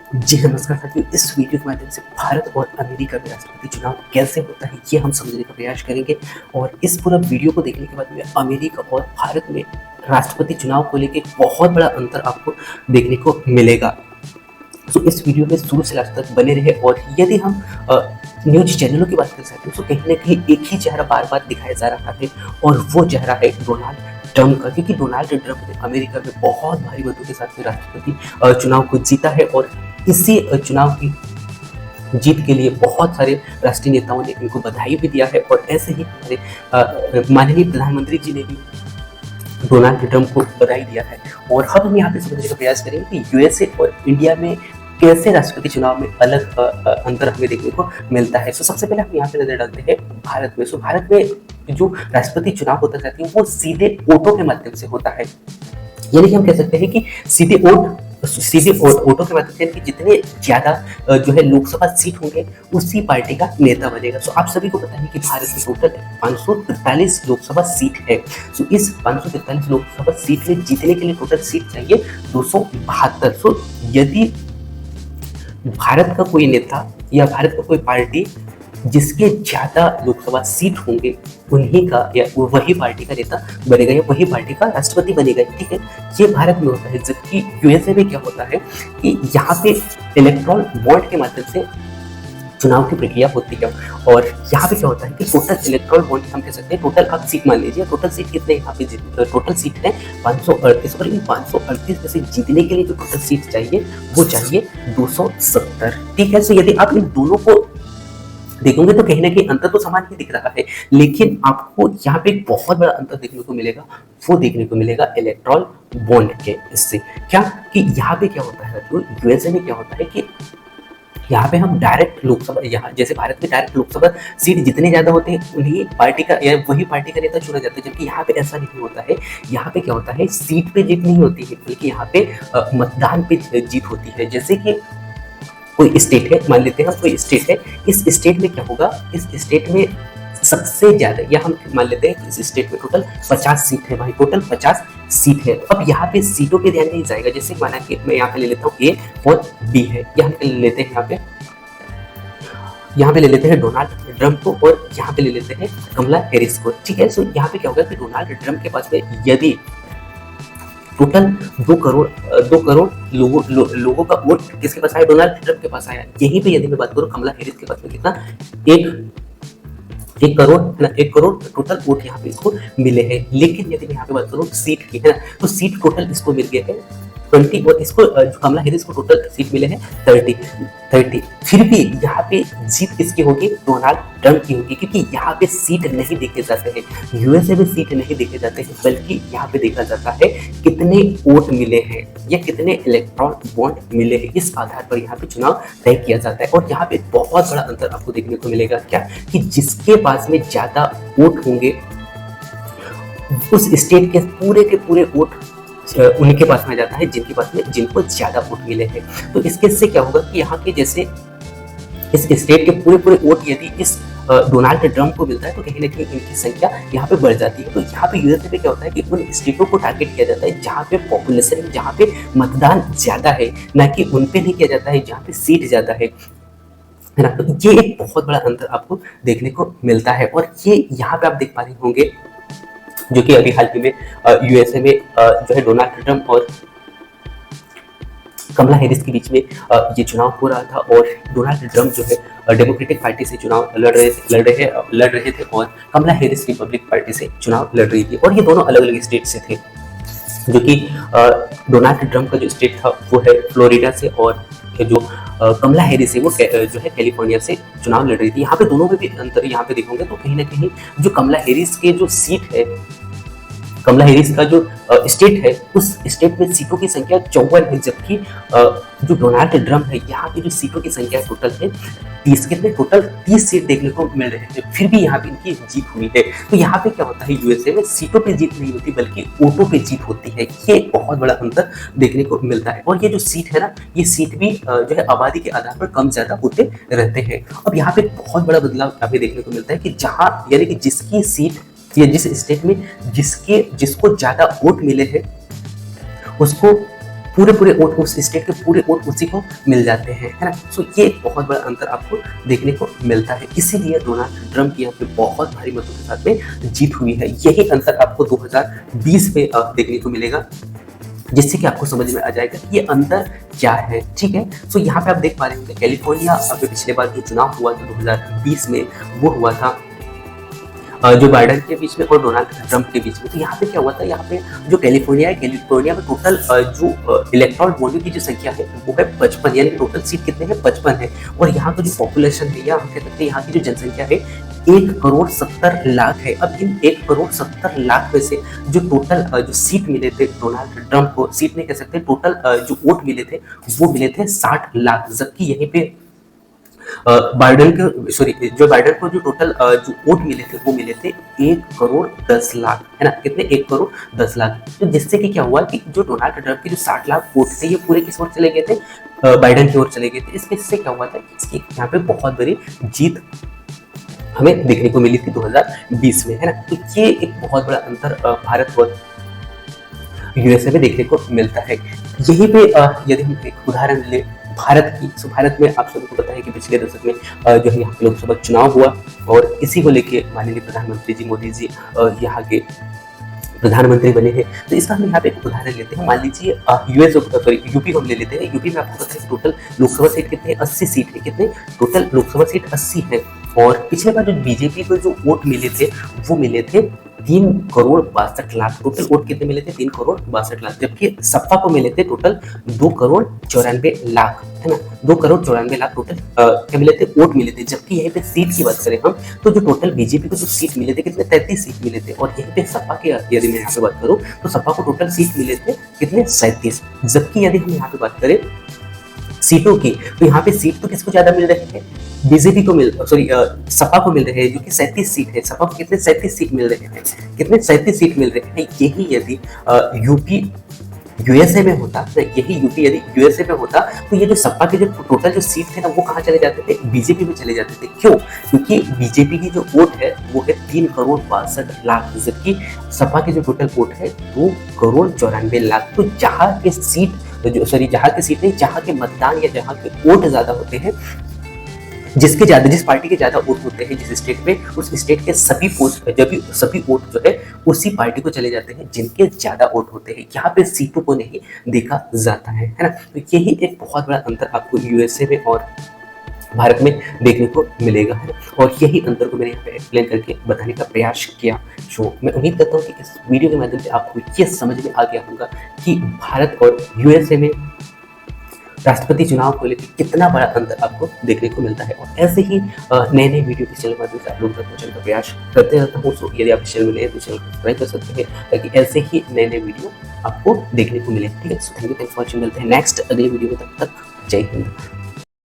जी नमस्कार साथियों, इस वीडियो के माध्यम से भारत और अमेरिका में राष्ट्रपति चुनाव कैसे होता है ये हम समझने का प्रयास करेंगे। और इस पूरा वीडियो को देखने के बाद में अमेरिका और भारत में राष्ट्रपति चुनाव को लेकर बहुत बड़ा अंतर आपको देखने को मिलेगा। तो इस वीडियो में शुरू से लास्ट तक बने रहे। और यदि हम न्यूज चैनलों की बात कर सकते हैं तो कहीं ना कहीं एक ही चेहरा बार बार दिखाया जा रहा है और वो चेहरा है डोनाल्ड ट्रंप का, क्योंकि डोनाल्ड ट्रंप ने अमेरिका में बहुत भारी मतों के साथ में राष्ट्रपति चुनाव को जीता है। और इसी चुनाव की जीत के लिए बहुत सारे राष्ट्रीय नेताओं ने इनको बधाई भी दिया है। और ऐसे ही हमारे माननीय प्रधानमंत्री जी ने भी डोनाल्ड ट्रंप को बधाई दिया है। और हम यहाँ पे समझने का प्रयास करेंगे कि यूएसए और इंडिया में कैसे राष्ट्रपति चुनाव में अलग अंतर हमें देखने को मिलता है। तो सबसे पहले हम यहाँ पे नजर डालते हैं भारत में। सो भारत में जो राष्ट्रपति चुनाव होता है वो सीधे वोटों के माध्यम से होता है। यानी कि हम कह सकते हैं कि सीधे वोटों के माध्यम से जितने ज्यादा जो है लोकसभा सीट होंगे उसी पार्टी का नेता बनेगा। सो आप सभी को पता है कि भारत में टोटल 543 लोकसभा सीट है। सो इस 543 लोकसभा सीट में जीतने के लिए टोटल सीट चाहिए 272। सो यदि भारत का कोई नेता या भारत का कोई पार्टी जिसके ज्यादा लोकसभा सीट होंगे उन्हीं का या वही पार्टी का नेता बनेगा या वही पार्टी का राष्ट्रपति बनेगा। ठीक है, ये भारत में होता है। जबकि यूएसए में क्या होता है कि यहाँ पे इलेक्ट्रॉल वोट के माध्यम से चुनाव की प्रक्रिया होती है। और यहाँ पे क्या होता है कि टोटल इलेक्ट्रॉल वोट हम कह सकते हैं, टोटल आप सीट मान लीजिए, टोटल सीट कितने यहाँ पे टोटल सीट है 538। और इन 538 में से जीतने के लिए जो टोटल सीट चाहिए वो चाहिए 270। ठीक है, तो यदि आप इन दोनों को देखोगे तो कहीं ना कहीं अंतर तो समान ही दिख रहा है, लेकिन आपको यहाँ पे एक बहुत बड़ा अंतर देखने को मिलेगा। वो देखने को मिलेगा इलेक्ट्रॉल बॉन्ड के इससे। क्या कि यहाँ पे क्या होता है, तो यूएसए में क्या होता है कि यहाँ पे हम डायरेक्ट लोकसभा, यहाँ जैसे भारत में डायरेक्ट लोकसभा सीट जितने ज्यादा होते हैं उन्हीं पार्टी का या वही पार्टी का नेता चुना जाता है। जबकि यहाँ पे ऐसा नहीं होता है। यहाँ पे क्या होता है, सीट पे जीत नहीं होती है बल्कि यहाँ पे मतदान पे जीत होती है। जैसे कि कोई स्टेट है, मान लेते हैं हम कोई स्टेट है, इस स्टेट में क्या होगा, इस स्टेट में सबसे ज्यादा, या हम मान लेते हैं इस स्टेट में टोटल 50 सीट है भाई, टोटल 50 सीट है। अब यहाँ पे सीटों पे ध्यान नहीं जाएगा। जैसे माना कि मैं यहाँ पे ले लेता हूँ ए और बी है, या हम ले लेते हैं यहाँ पे ले लेते हैं डोनाल्ड ट्रंप को और यहाँ पे ले लेते हैं कमला हैरिस को। ठीक है, सो यहाँ पे क्या होगा कि डोनाल्ड ट्रंप के पास में यदि टोटल 2 करोड़ लोगों का वोट किसके पास आया, डोनाल्ड ट्रंप के पास आया। यहीं पे यदि मैं बात करूं कमला हैरिस के पास में कितना, एक करोड़ टोटल वोट यहाँ पे इसको मिले हैं। लेकिन यदि मैं यहाँ पे बात करूं सीट की, है ना, तो सीट टोटल इसको मिल गया है 20 और इसको कमला हैरिस को टोटल सीट मिले हैं 30। फिर भी यहाँ पे जीत किसकी होगी, डोनाल्ड ट्रंप की होगी, क्योंकि यहाँ पे सीट नहीं देखे जाते हैं। यूएसए में सीट नहीं देखे जाते हैं, बल्कि यहाँ पे देखा जाता है कितने वोट मिले हैं या कितने इलेक्ट्रॉल वोट मिले हैं। इस आधार पर यहाँ पे चुनाव तय किया जाता है। और यहाँ पे बहुत बड़ा अंतर आपको देखने को मिलेगा, क्या कि जिसके पास में ज्यादा वोट होंगे उस स्टेट के पूरे वोट उनके पास में जाता है जिनको ज्यादा वोट मिले हैं। तो इसके से क्या होगा कि यहाँ के जैसे इस स्टेट के पूरे वोट यदि इस डोनाल्ड ट्रंप को मिलता है तो कहीं ना कहीं इनकी संख्या यहाँ पे बढ़ जाती है। तो यहाँ पे यूएसए पे क्या होता है कि उन स्टेटों को टारगेट किया जाता है जहाँ पे पॉपुलेशन, जहाँ पे मतदान ज्यादा है, ना कि उन पे नहीं किया जाता है जहाँ पे सीट ज्यादा है ना। तो ये एक बहुत बड़ा अंतर आपको देखने को मिलता है। और ये यहाँ पे आप देख पा रहे होंगे जो कि अभी हाल ही में यूएसए में जो है डोनाल्ड ट्रंप और कमला हैरिस के बीच में ये चुनाव हो रहा था। और डोनाल्ड ट्रंप जो है डेमोक्रेटिक पार्टी से चुनाव लड़ रहे थे और कमला हैरिस रिपब्लिक पार्टी से चुनाव लड़ रही थी। और ये दोनों अलग अलग स्टेट से थे, जो कि डोनाल्ड ट्रंप का जो स्टेट था वो है फ्लोरिडा से, और जो कमला हैरिस है वो जो है कैलिफोर्निया से चुनाव लड़ रही थी। यहाँ पे दोनों में भी अंतर यहाँ पे देखोगे तो कहीं ना कहीं जो कमला हैरिस के जो सीट है, कमला हैरिस का जो स्टेट है उस स्टेट में सीटों की संख्या 54 है। जबकि जो डोनाल्ड ट्रंप है यहाँ पे जो सीटों की संख्या टोटल है 30 के, टोटल 30 सीट देखने को मिल रहे हैं। फिर भी यहाँ पे इनकी जीत हुई है। तो यहाँ पे क्या होता है, यूएसए में सीटों पे जीत नहीं होती बल्कि वोटों पे जीत होती है। ये बहुत बड़ा अंतर देखने को मिलता है। और ये जो सीट है ना, ये सीट भी जो है आबादी के आधार पर कम ज्यादा होते रहते हैं। अब यहाँ पे बहुत बड़ा बदलाव यहाँ पे देखने को मिलता है कि जहाँ यानी कि जिसकी सीट या जिस स्टेट में जिसको ज्यादा वोट मिले हैं उसको पूरे पूरे वोट उस स्टेट के पूरे वोट उसी को मिल जाते हैं, है ना। सो ये एक बहुत बड़ा अंतर आपको देखने को मिलता है, इसीलिए डोनाल्ड ट्रंप की यहाँ पे बहुत भारी मतों के साथ में जीत हुई है। यही अंतर आपको 2020 में देखने को मिलेगा, जिससे कि आपको समझ में आ जाएगा कि ये अंतर क्या है, ठीक है। सो यहाँ पे आप देख पा रहे हैं कैलिफोर्निया अभी पिछले बार जो चुनाव हुआ था 2020 में, वो हुआ था जो बाइडेन के बीच में और डोनाल्ड ट्रंप के बीच में। तो यहाँ पे क्या हुआ था, यहाँ पे जो कैलिफोर्निया है, कैलिफोर्निया में टोटल जो इलेक्टोरल वोट की जो संख्या है वो है 55, यानी टोटल सीट कितने हैं, 55 है। और यहाँ का जो पॉपुलेशन है, या हम कह सकते हैं यहाँ की जो जनसंख्या है 1,70,00,000 है। अब इन 1,70,00,000 में से जो टोटल जो सीट मिले थे डोनाल्ड ट्रंप को, सीट नहीं कह सकते, टोटल जो वोट मिले थे वो मिले थे 60 लाख, जबकि यहीं पे बाइडेन के सॉरी जो बाइडेन को जो टोटल जो वोट मिले थे वो मिले थे 1,10,00,000, है ना, कितने, 1,10,00,000। तो जिससे कि क्या हुआ कि जो डोनाल्ड ट्रंप के जो 60 लाख वोट थे ये पूरे किस ओर चले गए थे, बाइडेन की ओर चले गए थे। इससे क्या हुआ था, इसकी यहाँ पे बहुत बड़ी जीत हमें देखने को मिली थी 2020 में, है ना। तो ये एक बहुत बड़ा अंतर भारत और यूएसए में देखने को मिलता है। यहीं पे यदि हम एक उदाहरण ले भारत की, तो भारत में आप सबको पता है कि पिछले दशक में जो है यहाँ पे लोकसभा चुनाव हुआ, और इसी को लेके माननीय प्रधानमंत्री जी मोदी जी यहाँ के प्रधानमंत्री बने हैं। तो इसका हम यहाँ पे एक उदाहरण लेते हैं। मान लीजिए यूपी को हम ले लेते हैं। यूपी में आपको पता है टोटल लोकसभा सीट कितने, 80 सीट है, कितने टोटल लोकसभा सीट 80 है। और पिछले बार जो बीजेपी को जो वोट मिले थे वो मिले थे 3,62,00,000। टोटल वोट कितने मिले थे, 3,62,00,000, जबकि सपा को मिले थे टोटल 2,94,00,000, है ना, 2,94,00,000 टोटल क्या मिले थे, वोट मिले थे। जबकि यहीं पे सीट की बात करें हम, तो जो टोटल बीजेपी को जो सीट मिले थे कितने, 33 सीट मिले थे। और यहीं पे सपा के यदि मैं यहाँ पे बात करूँ तो सपा को टोटल सीट मिले थे कितने, 37। जबकि यदि हम यहाँ पे बात करें सीटों की, तो यहाँ पे सीट तो किसको ज्यादा मिल रहे हैं, बीजेपी को सपा को मिल रहे हैं, जो कि 37 सीट है। सपा को कितने, 37 सीट मिल रहे हैं, कितने, 37 सीट मिल रहे हैं। यही यदि यूपी यूएसए में होता, यही यूपी यदि यूएसए में होता, तो ये जो सपा के जो टोटल जो सीट थे ना वो कहाँ चले जाते थे, बीजेपी में चले जाते थे। क्यों, क्योंकि बीजेपी की जो वोट है वो है 3,62,00,000, जबकि सपा के जो टोटल वोट है 2,94,00,000। तो जहाँ के सीट जहाँ के सीट नहीं, जहाँ के मतदान या जहाँ के वोट ज्यादा होते हैं, जिस पार्टी के ज्यादा वोट होते हैं जिस स्टेट में, उस स्टेट के सभी वोट जो है उसी पार्टी को चले जाते हैं जिनके ज्यादा वोट होते हैं। यहाँ पे सीटों को नहीं देखा जाता है ना। तो यही एक बहुत बड़ा अंतर आपको यूएसए में और भारत में देखने को मिलेगा, है। और यही अंतर को मैंने यहाँ पे एक्सप्लेन करके बताने का प्रयास किया। तो मैं उम्मीद करता हूँ कि इस वीडियो के माध्यम से आपको ये समझ में आ गया होगा कि भारत और यूएसए में राष्ट्रपति चुनाव को लेकर कितना बड़ा अंतर आपको देखने को मिलता है। और ऐसे ही नए नए वीडियो इस चैनल माध्यम से आप लोग तक पहुंचाने का प्रयास करते रहता हूँ। तो यदि आप इस चैनल में नए तो चैनल को सब्सक्राइब कर सकते हैं, ताकि ऐसे ही नए नए वीडियो आपको देखने को मिले, ठीक है। So thank you for watching, मिलते हैं नेक्स्ट अगले वीडियो में, तब तक जय हिंद।